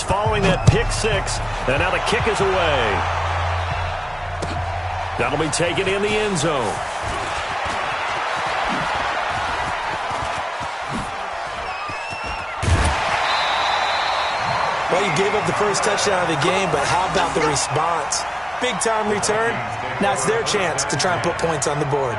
yards following that pick six. And now the kick is away. That'll be taken in the end zone. Well, you gave up the first touchdown of the game, but how about the response? Big-time return. Now it's their chance to try and put points on the board.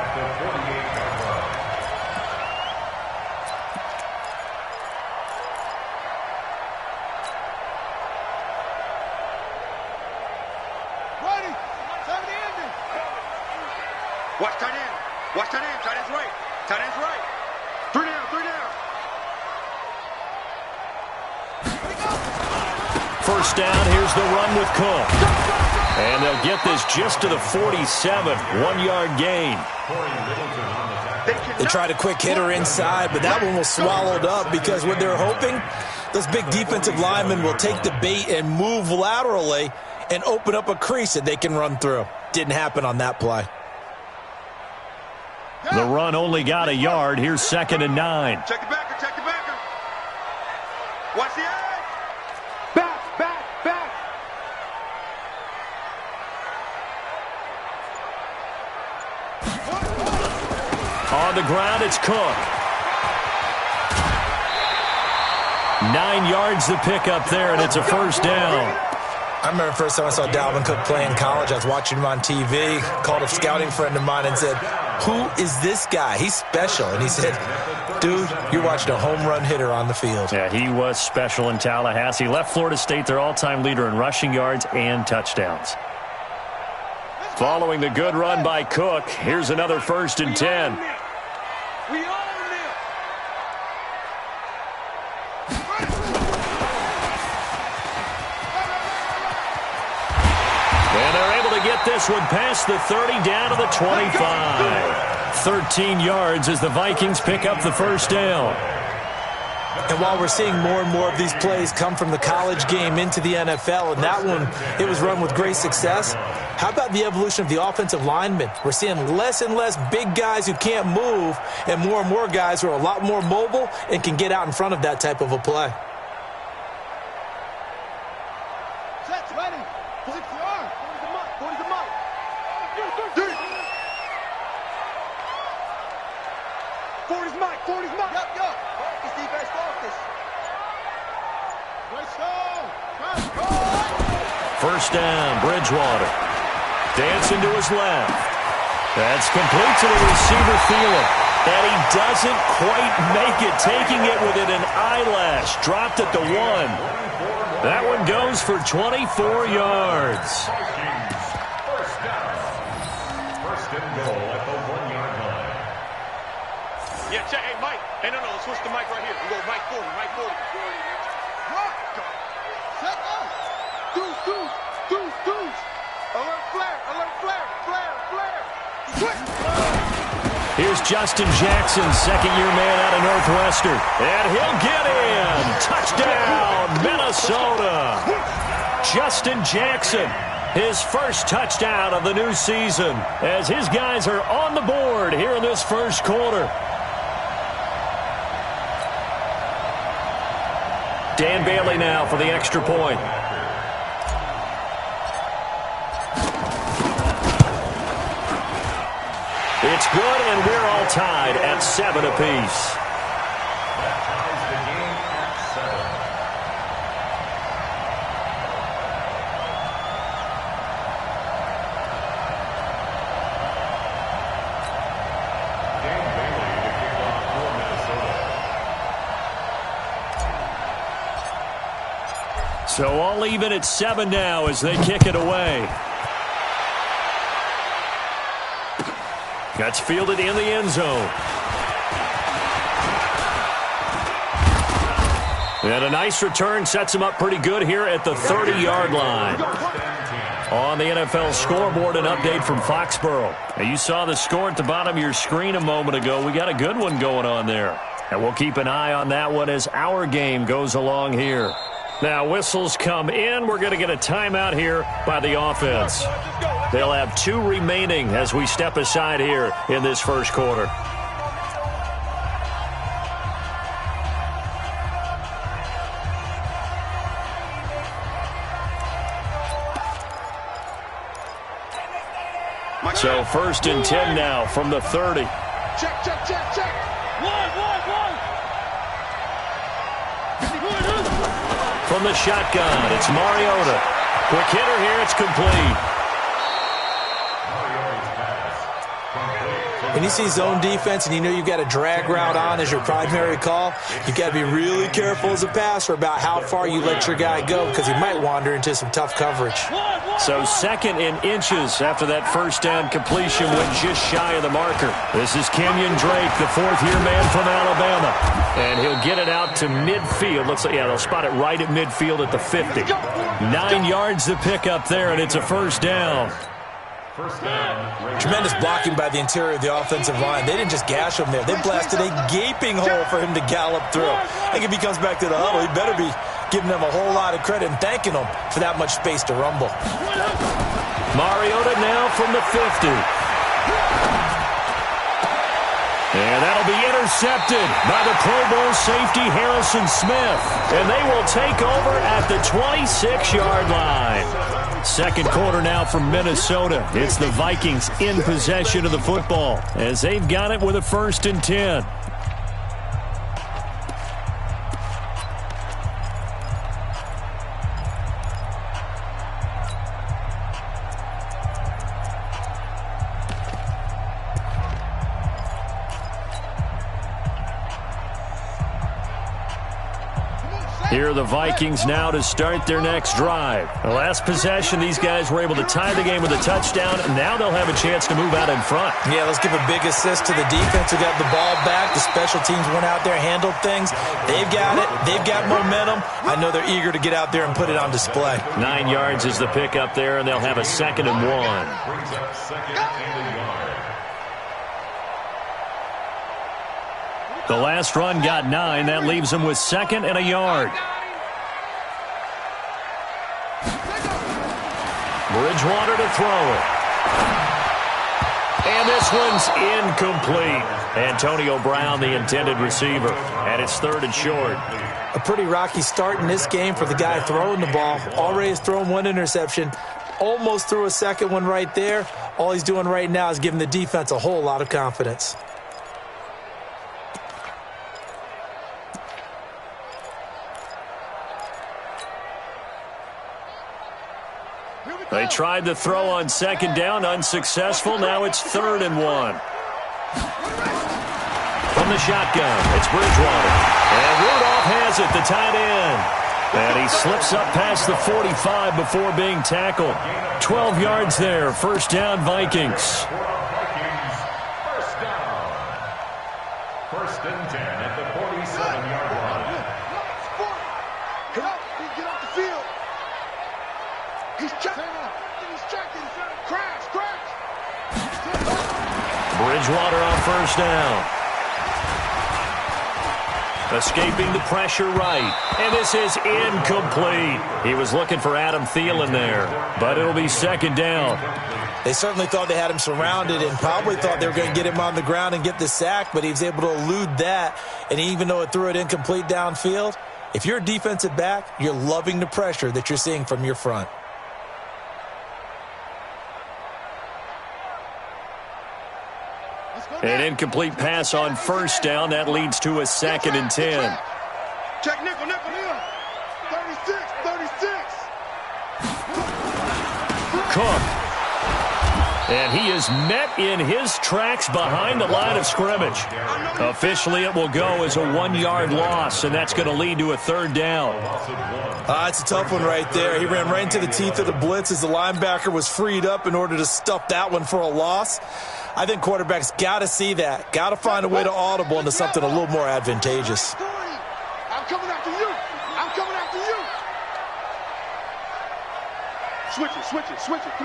Watch tight end. Watch tight end. Tight end's right. Tight end's right. Three down. Three down. First down, here's the run with Cook. And they'll get this just to the 47, 1-yard gain. They tried a quick hitter inside, but that one was swallowed up because what they're hoping, those big defensive linemen will take the bait and move laterally and open up a crease that they can run through. Didn't happen on that play. The run only got a yard. Here's 2nd and 9. Check the backer. Check the backer. Watch the edge. Back. On the ground, it's Cook. 9 yards to pick up there, and it's a first down. I remember the first time I saw Dalvin Cook play in college. I was watching him on TV, called a scouting friend of mine and said, "Who is this guy? He's special." And he said, "Dude, you're watching a home run hitter on the field." Yeah, he was special in Tallahassee. Left Florida State their all-time leader in rushing yards and touchdowns. Following the good run by Cook, here's another 1st and 10. We own them. And they're able to get this one past the 30 down to the 25. 13 yards as the Vikings pick up the first down. And while we're seeing more and more of these plays come from the college game into the NFL, and that one, it was run with great success, how about the evolution of the offensive linemen? We're seeing less and less big guys who can't move and more guys who are a lot more mobile and can get out in front of that type of a play. Sets ready. 40's the mark. 40's the mark. 40's mark. 40's mark. Yep. Focus, defense, focus. First down, Bridgewater. Dancing to his left. That's complete to the receiver, Thielen. And he doesn't quite make it, taking it within an eyelash. Dropped at the 1. That one goes for 24 yards. First down. First and goal at the 1-yard line. Yeah, check. Hey, Mike. Hey, no. Switch the mic right here. We go Mike 40. Mike 40. Rock. Set up. Deuce. Alert flare. Switch. Here's Justin Jackson, second-year man out of Northwestern. And he'll get in. Touchdown, Minnesota. Justin Jackson, his first touchdown of the new season, as his guys are on the board here in this first quarter. Dan Bailey now for the extra point. It's good, and we're all tied at 7 apiece. That ties the game at 7. Dan Bailey to kick off for Minnesota. So all even at 7 now as they kick it away. That's fielded in the end zone. And a nice return sets him up pretty good here at the 30-yard line. On the NFL scoreboard, an update from Foxborough. Now, you saw the score at the bottom of your screen a moment ago. We got a good one going on there. And we'll keep an eye on that one as our game goes along here. Now, whistles come in. We're going to get a timeout here by the offense. They'll have 2 remaining as we step aside here in this first quarter. So 1st and 10 now from the 30. Check, check, check, check. One. From the shotgun, it's Mariota. Quick hitter here, it's complete. When you see zone defense and you know you've got a drag route on as your primary call, you've got to be really careful as a passer about how far you let your guy go because he might wander into some tough coverage. So 2nd and inches after that first down completion went just shy of the marker. This is Kenyon Drake, the 4th-year man from Alabama. And he'll get it out to midfield. Looks like, yeah, they'll spot it right at midfield at the 50. 9 yards to pick up there, and it's a first down. Tremendous blocking by the interior of the offensive line. They didn't just gash him there. They blasted a gaping hole for him to gallop through. I think if he comes back to the huddle, he better be giving them a whole lot of credit and thanking them for that much space to rumble. Mariota now from the 50. And that'll be intercepted by the Pro Bowl safety Harrison Smith. And they will take over at the 26-yard line. 2nd quarter now from Minnesota. It's the Vikings in possession of the football as they've got it with a 1st and 10. Here are the Vikings now to start their next drive. The last possession, these guys were able to tie the game with a touchdown, and now they'll have a chance to move out in front. Yeah, let's give a big assist to the defense who got the ball back. The special teams went out there, handled things. They've got it. They've got momentum. I know they're eager to get out there and put it on display. 9 yards is the pickup there, and they'll have a 2nd and 1. The last run got 9. That leaves them with 2nd and a yard. Bridgewater to throw it. And this one's incomplete. Antonio Brown, the intended receiver. And it's 3rd and short. A pretty rocky start in this game for the guy throwing the ball. Already has thrown 1 interception. Almost threw a 2nd one right there. All he's doing right now is giving the defense a whole lot of confidence. They tried to throw on 2nd down, unsuccessful. Now it's 3rd and 1. From the shotgun, it's Bridgewater. And Rudolph has it, the tight end. And he slips up past the 45 before being tackled. 12 yards there, 1st down Vikings. First down. 1st and 10 at the 47-yard line. Get off the field. He's checking. Crash. Bridgewater on 1st down. Escaping the pressure right. And this is incomplete. He was looking for Adam Thielen there, but it'll be 2nd down. They certainly thought they had him surrounded and probably thought they were going to get him on the ground and get the sack, but he was able to elude that. And even though it threw it incomplete downfield, if you're a defensive back, you're loving the pressure that you're seeing from your front. An incomplete pass on 1st down. That leads to a 2nd and 10. Check nickel. 36. Cook. And he is met in his tracks behind the line of scrimmage. Officially, it will go as a 1-yard loss, and that's going to lead to a 3rd down. It's a tough one right there. He ran right into the teeth of the blitz as the linebacker was freed up in order to stuff that one for a loss. I think quarterbacks got to see that. Got to find a way to audible into something a little more advantageous. I'm coming after you. Switch it. Come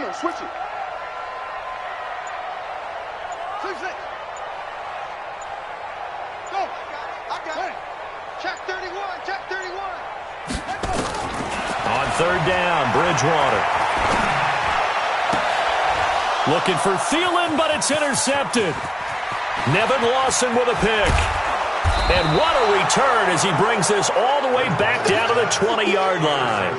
on, switch it. Switch it. Go. I got it. Check 31. On 3rd down, Bridgewater. Looking for Thielen, but it's intercepted. Nevin Lawson with a pick. And what a return as he brings this all the way back down to the 20-yard line.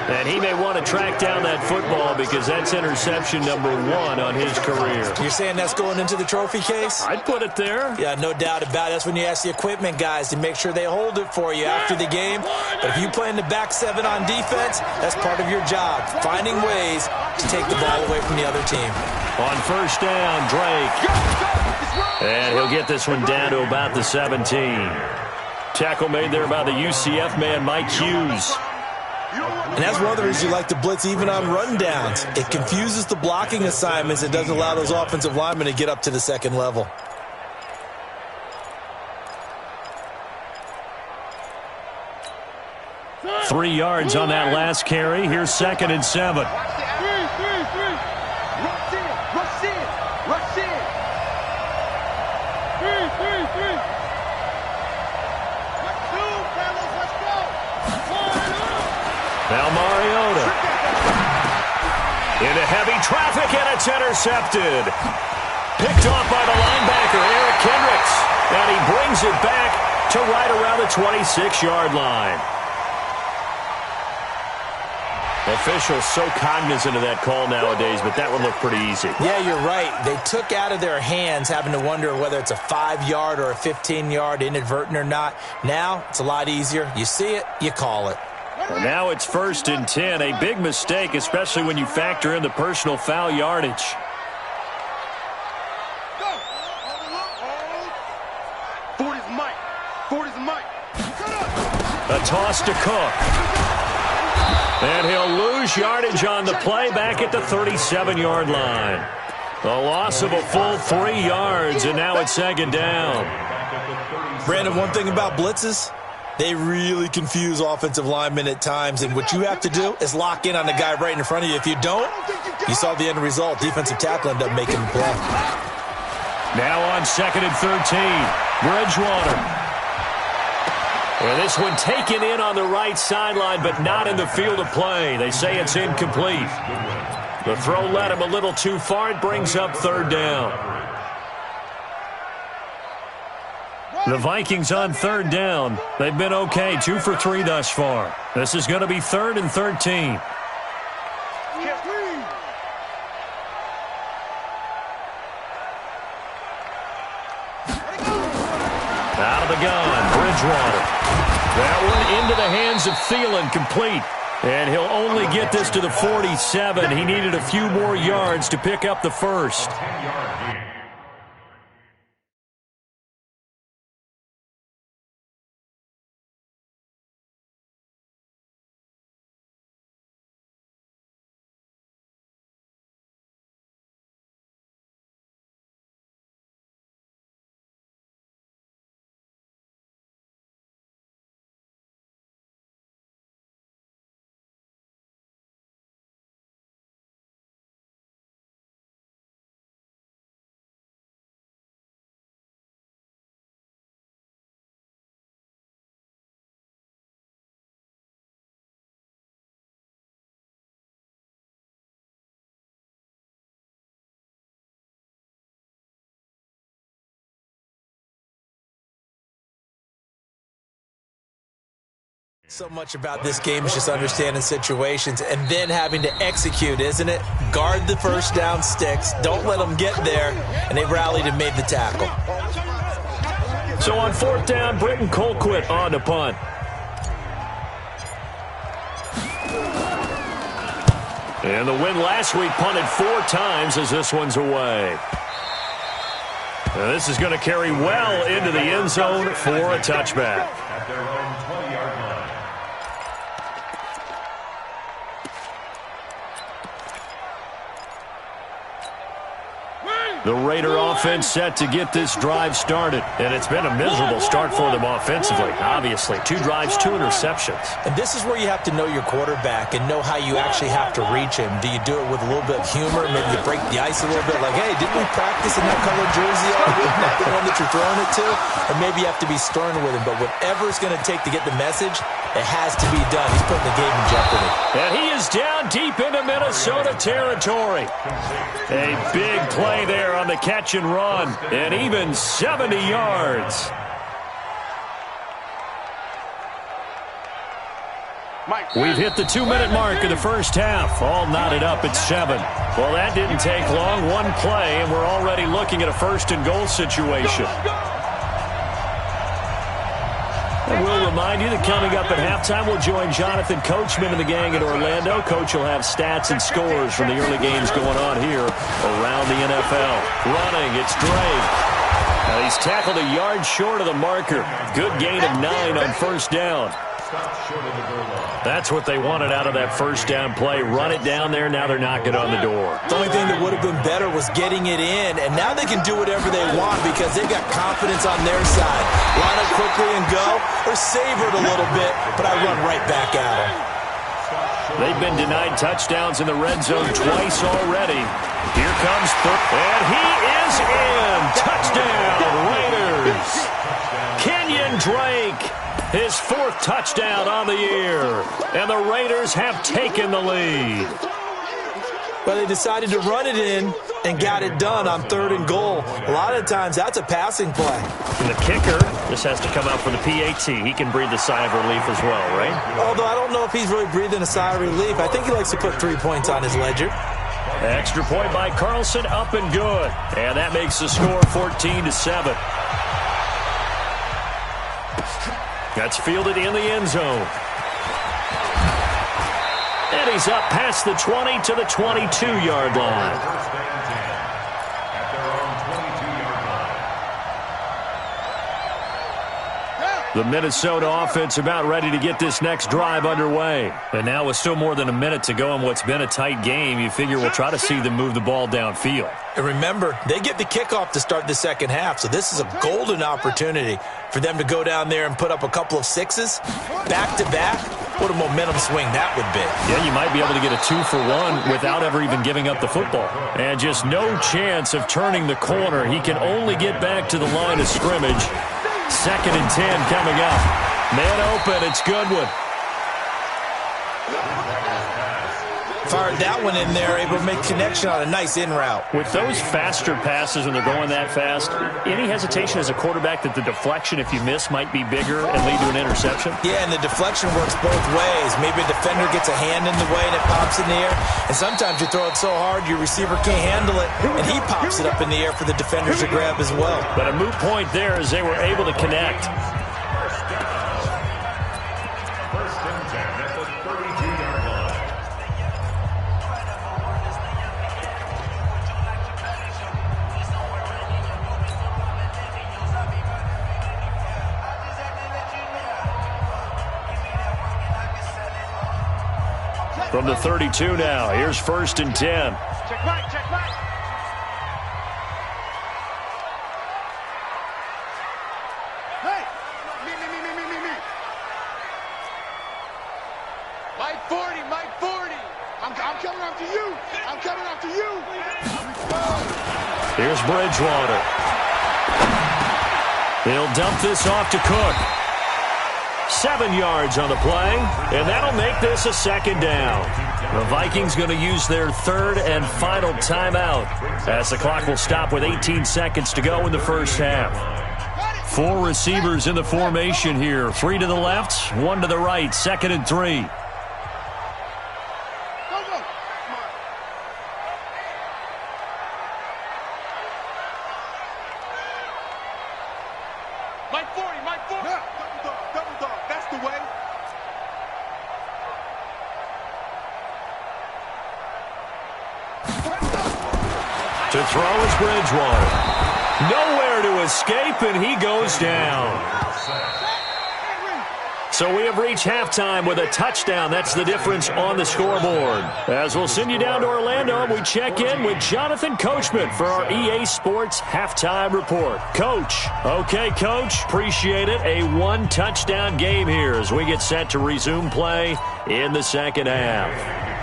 And he may want to track down that football because that's interception number 1 on his career. You're saying that's going into the trophy case? I'd put it there. Yeah, no doubt about it. That's when you ask the equipment guys to make sure they hold it for you after the game. But if you play in the back 7 on defense, that's part of your job, finding ways to take the ball away from the other team. On first down, Drake. And he'll get this one down to about the 17. Tackle made there by the UCF man, Mike Hughes. And that's one of the reasons you like to blitz even on rundowns. It confuses the blocking assignments. It doesn't allow those offensive linemen to get up to the second level. Three yards on that last carry. Here's 2nd and 7. Now Mariota. Into heavy traffic, and it's intercepted. Picked off by the linebacker, Eric Kendricks. And he brings it back to right around the 26-yard line. Officials so cognizant of that call nowadays, but that one looked pretty easy. Yeah, you're right. They took out of their hands having to wonder whether it's a 5-yard or a 15-yard, inadvertent or not. Now, it's a lot easier. You see it, you call it. And now it's 1st and 10. A big mistake, especially when you factor in the personal foul yardage. A toss to Cook. And he'll lose yardage on the play back at the 37-yard line. A loss of a full 3 yards, and now it's 2nd down. Brandon, one thing about blitzes, they really confuse offensive linemen at times, and what you have to do is lock in on the guy right in front of you. If you don't, you saw the end result. Defensive tackle ended up making the play. Now on 2nd and 13, Bridgewater. And this one taken in on the right sideline, but not in the field of play. They say it's incomplete. The throw led him a little too far. It brings up 3rd down. The Vikings on 3rd down. They've been okay, 2 for 3 thus far. This is going to be 3rd and 13. Out of the gun, Bridgewater. That one into the hands of Thielen, complete. And he'll only get this to the 47. He needed a few more yards to pick up the first. So much about this game is just understanding situations and then having to execute, isn't it? Guard the first down sticks. Don't let them get there. And they rallied and made the tackle. So on 4th down, Britton Colquitt on the punt. And the win last week punted 4 times as this one's away. Now this is going to carry well into the end zone for a touchback. At their own 20-yard line. The Raider offense set to get this drive started. And it's been a miserable start for them offensively, obviously. 2 drives, 2 interceptions. And this is where you have to know your quarterback and know how you actually have to reach him. Do you do it with a little bit of humor? Maybe you break the ice a little bit like, hey, didn't we practice in that colored jersey all week? Not the one that you're throwing it to? Or maybe you have to be stern with him. But whatever it's going to take to get the message, it has to be done. He's putting the game in jeopardy. And he is down deep into Minnesota territory. A big play there on the catch and run, and even 70 yards. We've hit the 2-minute mark of the first half. All knotted up at 7. Well, that didn't take long. One play, and we're already looking at a first-and-goal situation. And we'll remind you that coming up at halftime, we'll join Jonathan Coachman and the gang in Orlando. Coach will have stats and scores from the early games going on here around the NFL. Running, it's Drake. Now he's tackled a yard short of the marker. Good gain of 9 on first down. That's what they wanted out of that first down play. Run it down there. Now they're knocking on the door. The only thing that would have been better was getting it in, and now they can do whatever they want because they've got confidence on their side. Line up quickly and go, or savor it a little bit, but I run right back at them. They've been denied touchdowns in the red zone twice already. Here comes and he is in. Touchdown, Raiders. Kenyon Drake. His 4th touchdown on the year. And the Raiders have taken the lead. Well, they decided to run it in and got it done on 3rd and goal. A lot of times, that's a passing play. And the kicker just has to come out for the PAT. He can breathe a sigh of relief as well, right? Although I don't know if he's really breathing a sigh of relief. I think he likes to put 3 points on his ledger. Extra point by Carlson, up and good. And that makes the score 14-7. That's fielded in the end zone. And he's up past the 20 to the 22-yard line. The Minnesota offense about ready to get this next drive underway. And now with still more than a minute to go in what's been a tight game, you figure we'll try to see them move the ball downfield. And remember, they get the kickoff to start the second half, so this is a golden opportunity for them to go down there and put up a couple of 6s back-to-back. What a momentum swing that would be. Yeah, you might be able to get a 2-for-1 without ever even giving up the football. And just no chance of turning the corner. He can only get back to the line of scrimmage. 2nd and 10 coming up. Man open, it's Goodwin. Fired that one in there, able to make connection on a nice in route. With those faster passes when they're going that fast, any hesitation as a quarterback that the deflection, if you miss, might be bigger and lead to an interception? Yeah, and the deflection works both ways. Maybe a defender gets a hand in the way and it pops in the air. And sometimes you throw it so hard your receiver can't handle it, and he pops it up in the air for the defenders to grab as well. But a moot point there as they were able to connect. From the 32 now, here's 1st and 10. Check right, check right. Hey, me. Mike 40, Mike 40. I'm coming after you. I'm coming after you. Here's Bridgewater. He'll dump this off to Cook. 7 yards on the play, and that'll make this a 2nd down. The Vikings going to use their 3rd and final timeout as the clock will stop with 18 seconds to go in the first half. 4 receivers in the formation here. 3 to the left, 1 to the right. 2nd and 3. Mike 40, Mike 40. Double dog. That's the way. To throw is Bridgewater. Nowhere to escape, and he goes down. So we have reached halftime with a touchdown. That's the difference on the scoreboard. As we'll send you down to Orlando, and we check in with Jonathan Coachman for our EA Sports Halftime Report. Coach. Okay, Coach. Appreciate it. A 1-touchdown game here as we get set to resume play in the second half.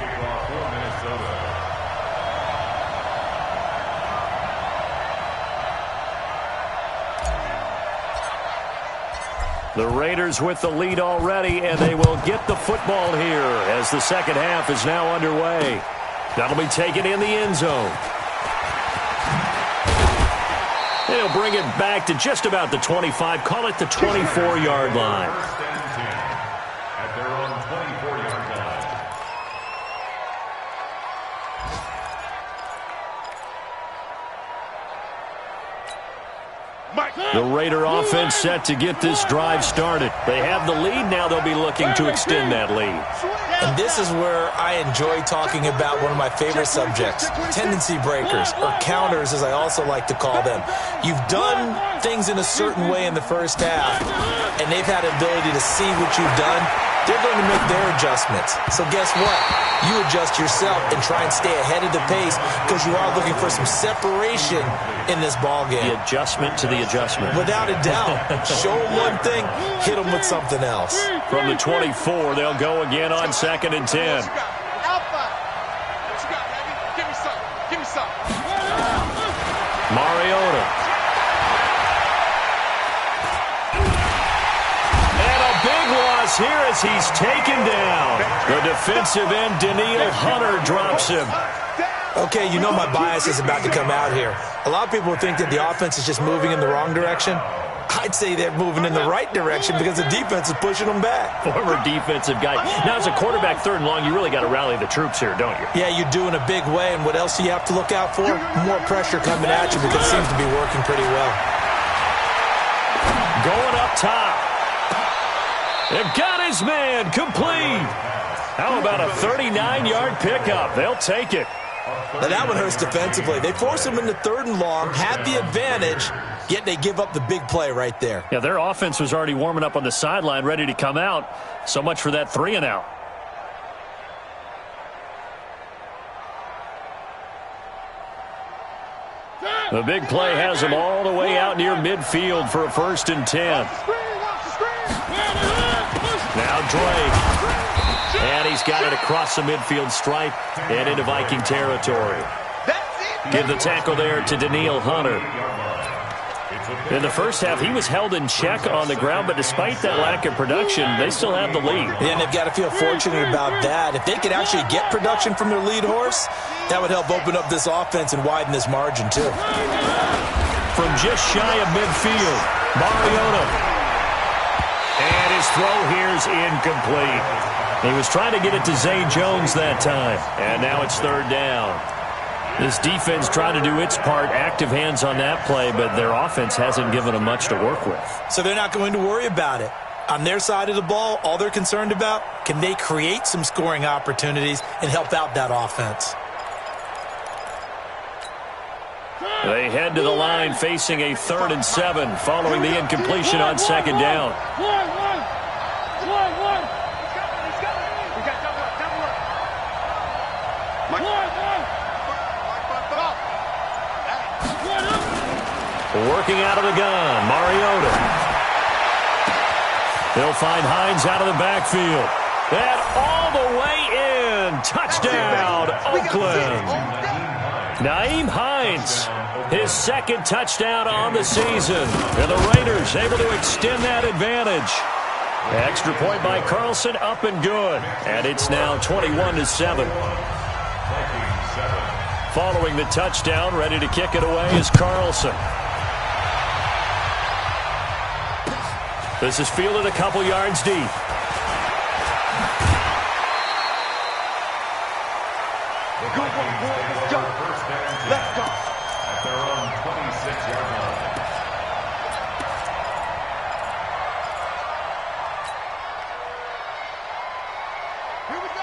The Raiders with the lead already, and they will get the football here as the second half is now underway. That'll be taken in the end zone. They'll bring it back to just about the 25, call it the 24-yard line. At their own 24 The Raider offense set to get this drive started. They have the lead. Now they'll be looking to extend that lead. And this is where I enjoy talking about one of my favorite subjects, tendency breakers, or counters as I also like to call them. You've done things in a certain way in the first half, and they've had an ability to see what you've done. They're going to make their adjustments. So guess what? You adjust yourself and try and stay ahead of the pace because you are looking for some separation in this ball game. The adjustment to the adjustment. Without a doubt. Show them one thing, hit them with something else. From the 24, they'll go again on 2nd and 10. Give me some. Mariota. Here as he's taken down. The defensive end, Daniil Hunter, drops him. Okay, you know my bias is about to come out here. A lot of people think that the offense is just moving in the wrong direction. I'd say they're moving in the right direction because the defense is pushing them back. Former defensive guy. Now, as a quarterback 3rd and long, you really got to rally the troops here, don't you? Yeah, you do in a big way. And what else do you have to look out for? More pressure coming at you because it seems to be working pretty well. Going up top. They've got his man complete. How about a 39-yard pickup? They'll take it. Now that one hurts defensively. They force him into 3rd and long, had the advantage, yet they give up the big play right there. Yeah, their offense was already warming up on the sideline, ready to come out. So much for that 3-and-out. The big play has them all the way out near midfield for a 1st and 10. Now Drake. And he's got it across the midfield stripe and into Viking territory. Give the tackle there to Daniil Hunter. In the first half, he was held in check on the ground, but despite that lack of production, they still have the lead. Yeah, and they've got to feel fortunate about that. If they could actually get production from their lead horse, that would help open up this offense and widen this margin, too. From just shy of midfield, Mariota. And his throw here's incomplete. He was trying to get it to Zay Jones that time. And now it's 3rd down. This defense tried to do its part, active hands on that play, but their offense hasn't given them much to work with. So they're not going to worry about it. On their side of the ball, all they're concerned about, can they create some scoring opportunities and help out that offense? They head to the line facing a 3rd and 7 following the incompletion on 2nd down. Working out of the gun, Mariota. They'll find Hines out of the backfield. And all the way in. Touchdown, Oakland. Nyheim Hines, his 2nd touchdown on the season. And the Raiders able to extend that advantage. Extra point by Carlson, up and good. And it's now 21-7. Following the touchdown, ready to kick it away is Carlson. This is fielded a couple yards deep. Let's go. At their own 26-yard line.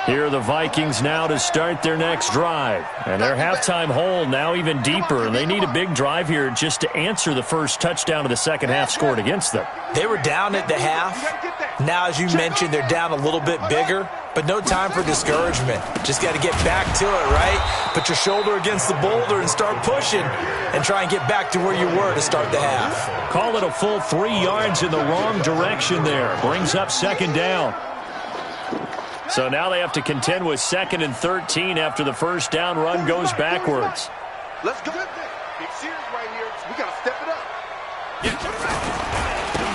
Here are the Vikings now to start their next drive. And their halftime hole now even deeper. And they need a big drive here just to answer the first touchdown of the second half scored against them. They were down at the half. Now, as you mentioned, they're down a little bit bigger. But no time for discouragement. Just got to get back to it, right? Put your shoulder against the boulder and start pushing. And try and get back to where you were to start the half. Call it a full 3 yards in the wrong direction there. Brings up 2nd down. So now they have to contend with 2nd and 13 after the first down run goes backwards. Let's go. Big series right here. We got to step it up.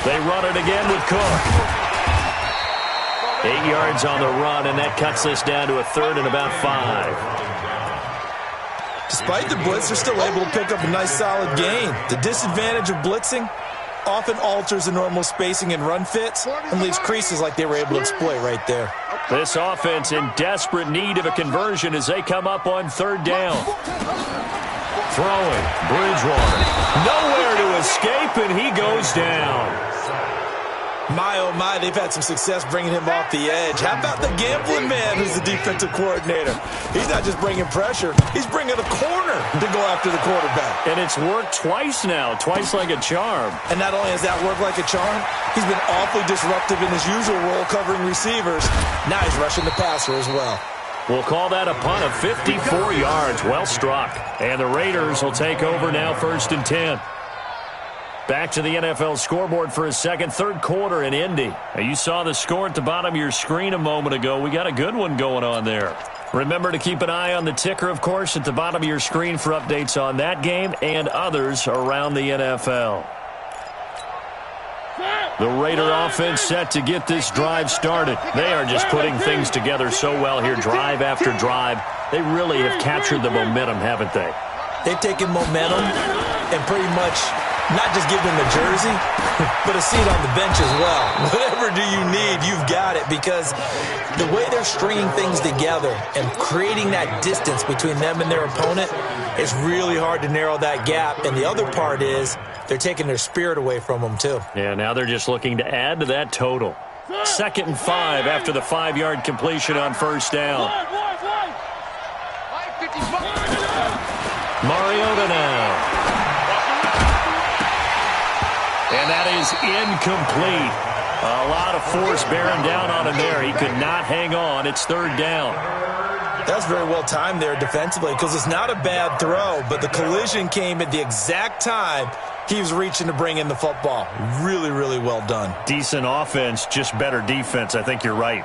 They run it again with Cook. 8 yards on the run, and that cuts this down to a 3rd and about 5. Despite the blitz, they're still able to pick up a nice solid gain. The disadvantage of blitzing often alters the normal spacing and run fits and leaves creases like they were able to exploit right there. This offense in desperate need of a conversion as they come up on 3rd down. Throwing. Bridgewater. Nowhere to escape, and he goes down. My, oh my, they've had some success bringing him off the edge. How about the gambling man who's the defensive coordinator? He's not just bringing pressure. He's bringing a corner to go after the quarterback. And it's worked twice now, twice like a charm. And not only has that worked like a charm, he's been awfully disruptive in his usual role covering receivers. Now he's rushing the passer as well. We'll call that a punt of 54 yards. Well struck. And the Raiders will take over now, 1st and 10. Back to the NFL scoreboard for a second. Third quarter in Indy. Now, you saw the score at the bottom of your screen a moment ago. We got a good one going on there. Remember to keep an eye on the ticker, of course, at the bottom of your screen for updates on that game and others around the NFL. The Raider offense set to get this drive started. They are just putting things together so well here, drive after drive. They really have captured the momentum, haven't they? They've taken momentum and pretty much not just give them a jersey, but a seat on the bench as well. Whatever do you need, you've got it, because the way they're stringing things together and creating that distance between them and their opponent, it's really hard to narrow that gap. And the other part is they're taking their spirit away from them, too. Yeah, now they're just looking to add to that total. 2nd and 5 after the 5-yard completion on 1st down. Mariota now. And that is incomplete. A lot of force bearing down on him there. He could not hang on. It's 3rd down. That's very well timed there defensively, because it's not a bad throw, but the collision came at the exact time he was reaching to bring in the football. Really, really well done. Decent offense, just better defense. I think you're right.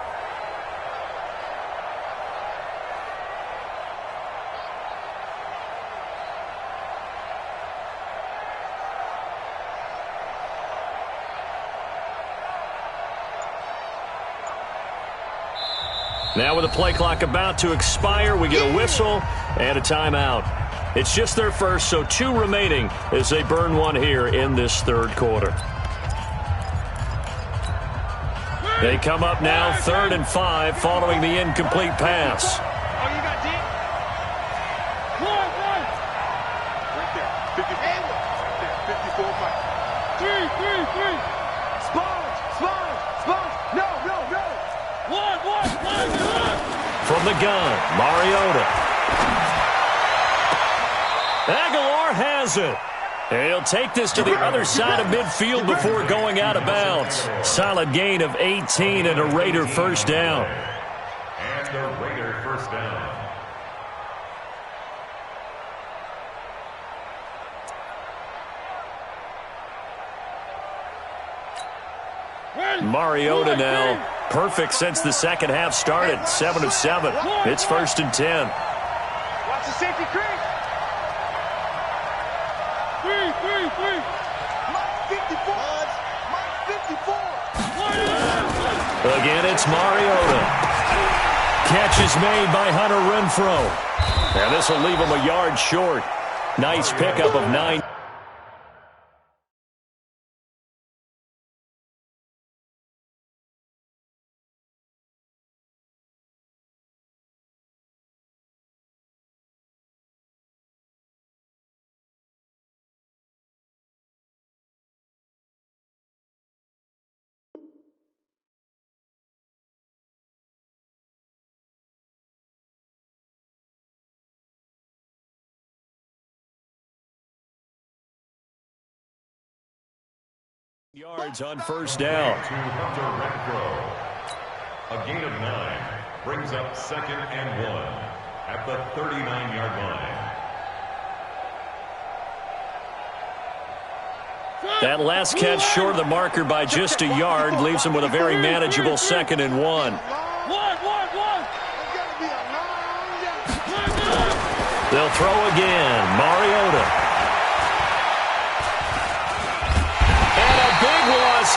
Now with the play clock about to expire, we get a whistle and a timeout. It's just their first, so 2 remaining as they burn one here in this 3rd quarter. They come up now 3rd and 5 following the incomplete pass. Oh, you got deep? Right there. 54, Mike. 3. Sponge. No. From the gun, Mariota. Aguilar has it. And he'll take this to the other side of midfield before going out of bounds. Solid gain of 18 and a Raider 1st down. And the Raider 1st down. Mariota now. Perfect since the second half started. 7 of 7. It's 1st and 10. Watch the safety creep. 3. Mike 54. Again, it's Mariota. Catch is made by Hunter Renfrow. And this will leave him a yard short. Nice pickup of 9. Yards on 1st down. To Hunter Renfrow. A gain of 9 brings up 2nd and 1 at the 39-yard line. That last catch short of the marker by just a yard leaves him with a very manageable 2nd and 1. They'll throw again. Mariota.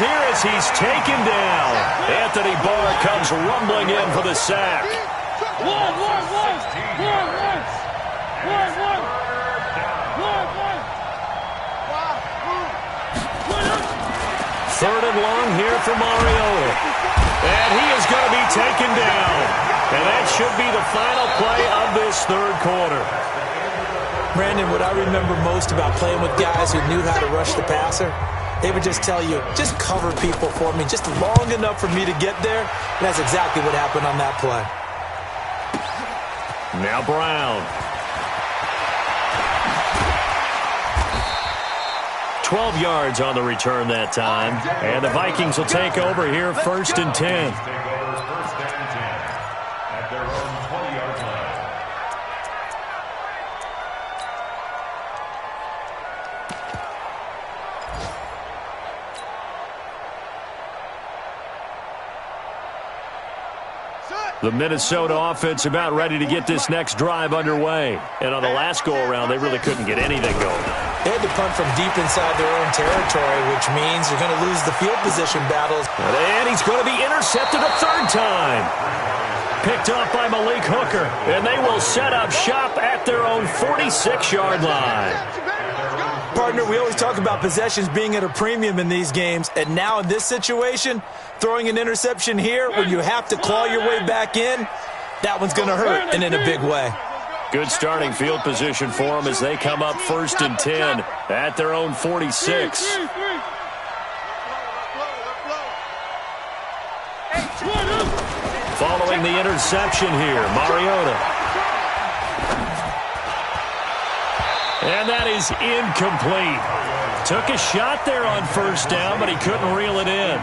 Here as he's taken down. Anthony Barr comes rumbling in for the sack. 3rd and long here for Mariota. And he is going to be taken down. And that should be the final play of this 3rd quarter. Brandon, what I remember most about playing with guys who knew how to rush the passer, they would just tell you, just cover people for me, just long enough for me to get there. And that's exactly what happened on that play. Now Brown. 12 yards on the return that time. And the Vikings will take over here, 1st and 10. At their own 20-yard line. The Minnesota offense about ready to get this next drive underway. And on the last go-around, they really couldn't get anything going. They had to punt from deep inside their own territory, which means you're going to lose the field position battles. And he's going to be intercepted a 3rd time. Picked off by Malik Hooker. And they will set up shop at their own 46-yard line. Partner, we always talk about possessions being at a premium in these games, and now in this situation, throwing an interception here when you have to claw your way back in, that one's going to hurt, and in a big way. Good starting field position for them as they come up 1st and 10 at their own 46. Following the interception here, Mariota. And that is incomplete. Took a shot there on 1st down, but he couldn't reel it in.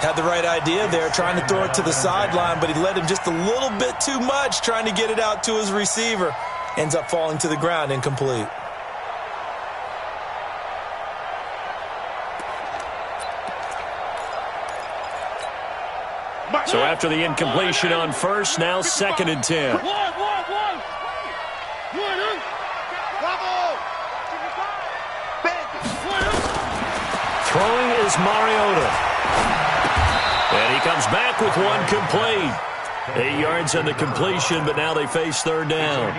Had the right idea there, trying to throw it to the sideline, but he led him just a little bit too much, trying to get it out to his receiver. Ends up falling to the ground, incomplete. So after the incompletion on 1st, now 2nd and 10. Throwing is Mariota. And he comes back with one complete. 8 yards on the completion, but now they face 3rd down.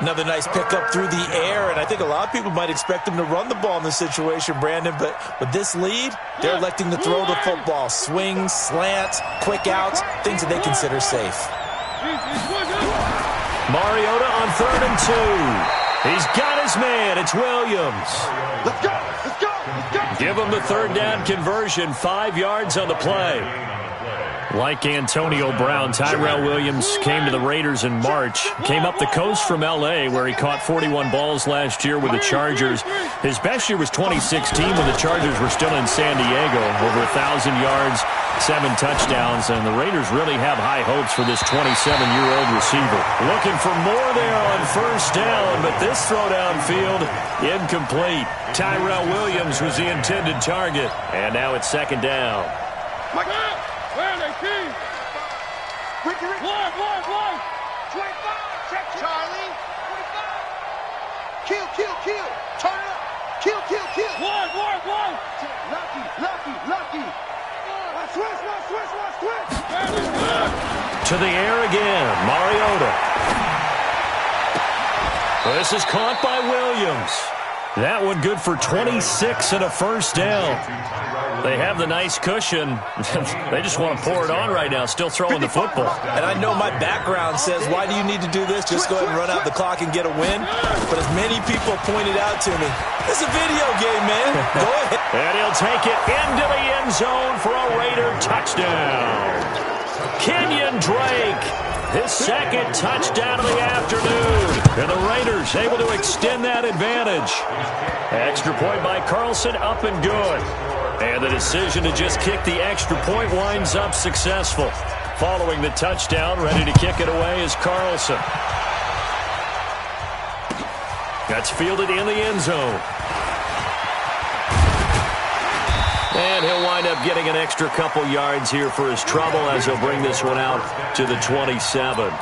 Another nice pickup through the air, and I think a lot of people might expect him to run the ball in this situation, Brandon, but with this lead, they're electing to throw the football. Swings, slants, quick outs, things that they consider safe. Mariota on 3rd and 2. He's got his man. It's Williams. Let's go! Let's go! Let's go! Give him the 3rd down conversion. 5 yards on the play. Like Antonio Brown, Tyrell Williams came to the Raiders in March. Came up the coast from L.A., where he caught 41 balls last year with the Chargers. His best year was 2016 when the Chargers were still in San Diego. Over 1,000 yards, 7 touchdowns, and the Raiders really have high hopes for this 27-year-old receiver. Looking for more there on 1st down, but this throw downfield, incomplete. Tyrell Williams was the intended target, and now it's 2nd down. One. 25. Check Charlie. 25. Kill. Turn it up. Kill. One. Lucky. Switch. To the air again, Mariota. This is caught by Williams. That one good for 26 and a 1st down. They have the nice cushion. They just want to pour it on right now, still throwing the football. And I know my background says, why do you need to do this? Just go ahead and run out the clock and get a win. But as many people pointed out to me, it's a video game, man. Go ahead. And he'll take it into the end zone for a Raider touchdown. Kenyon Drake, his 2nd touchdown of the afternoon. And the Raiders able to extend that advantage. Extra point by Carlson, up and good. And the decision to just kick the extra point winds up successful. Following the touchdown, ready to kick it away is Carlson. That's fielded in the end zone. And he'll wind up getting an extra couple yards here for his trouble as he'll bring this one out to the 27.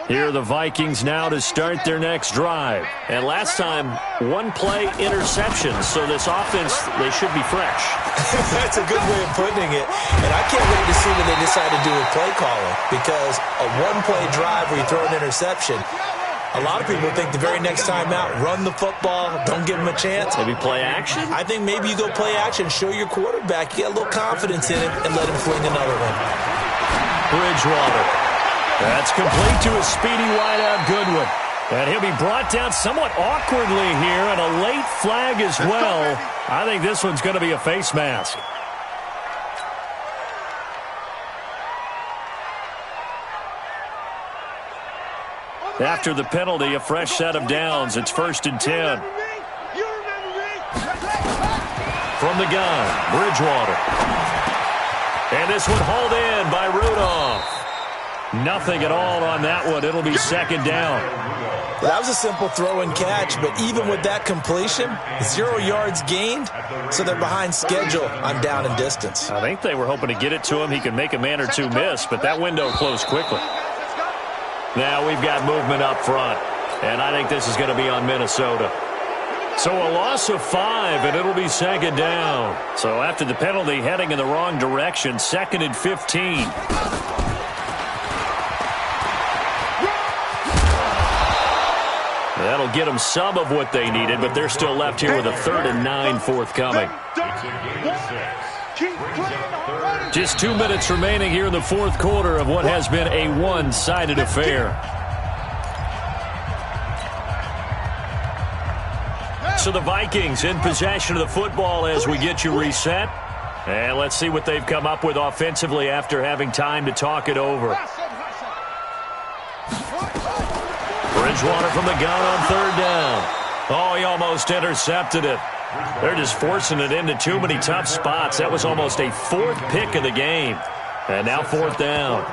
Here are the Vikings now to start their next drive. And last time, one-play interception. So this offense, they should be fresh. That's a good way of putting it. And I can't wait to see what they decide to do with play calling. Because a one-play drive where you throw an interception, a lot of people think the very next time out, run the football, don't give them a chance. Maybe play action? I think maybe you go play action, show your quarterback, you get a little confidence in him, and let him fling another one. Bridgewater. That's complete to a speedy wideout Goodwin. And he'll be brought down somewhat awkwardly here, and a late flag as well. I think this one's going to be a face mask. After the penalty, a fresh set of downs. It's 1st and 10. From the gun, Bridgewater. And this one hauled in by Rudolph. Nothing at all on that one. It'll be 2nd down. Well, that was a simple throw and catch, but even with that completion, 0 yards gained, so they're behind schedule on down and distance. I think they were hoping to get it to him. He could make a man or two miss, but that window closed quickly. Now we've got movement up front, and I think this is going to be on Minnesota. So a loss of 5, and it'll be 2nd down. So after the penalty, heading in the wrong direction, 2nd and 15. That'll get them some of what they needed, but they're still left here with a 3rd and 9 forthcoming. Just 2 minutes remaining here in the 4th quarter of what has been a one-sided affair. So the Vikings in possession of the football as we get you reset. And let's see what they've come up with offensively after having time to talk it over. Bridgewater from the gun on 3rd down. Oh, he almost intercepted it. They're just forcing it into too many tough spots. That was almost a 4th pick of the game. And now 4th down.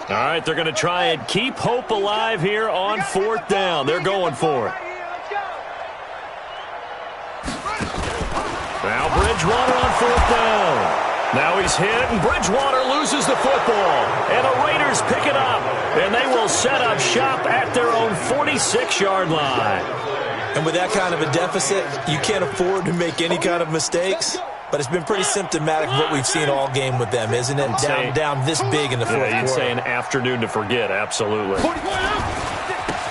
All right, they're going to try and keep hope alive here on 4th down. They're going for it. Now Bridgewater on 4th down. Now he's hit, and Bridgewater loses the football. And the Raiders pick it up, and they will set up shop at their own 46-yard line. And with that kind of a deficit, you can't afford to make any kind of mistakes. But it's been pretty symptomatic of what we've seen all game with them, isn't it? Down this big in the 4th quarter. You'd say an afternoon to forget, absolutely.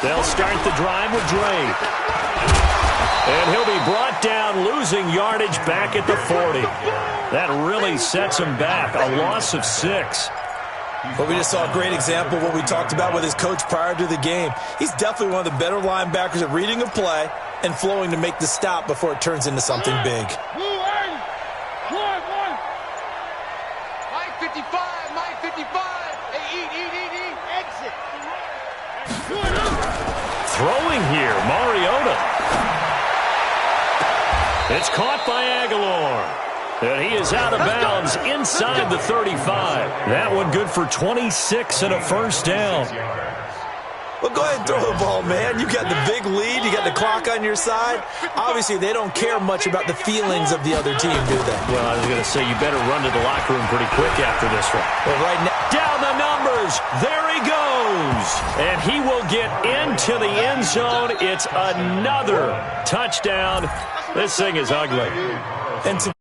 They'll start the drive with Drake. And he'll be brought down, losing yardage back at the 40. That really sets him back, a loss of 6. But we just saw a great example of what we talked about with his coach prior to the game. He's definitely one of the better linebackers at reading a play and flowing to make the stop before it turns into something big. Throwing here, Mariota. It's caught by Aguilar. And he is out of bounds inside the 35. That one good for 26 and a 1st down. Well, go ahead and throw the ball, man. You got the big lead. You got the clock on your side. Obviously, they don't care much about the feelings of the other team, do they? Well, I was going to say you better run to the locker room pretty quick after this one. Well, right now, down the numbers. There he goes. And he will get into the end zone. It's another touchdown. This thing is ugly. And to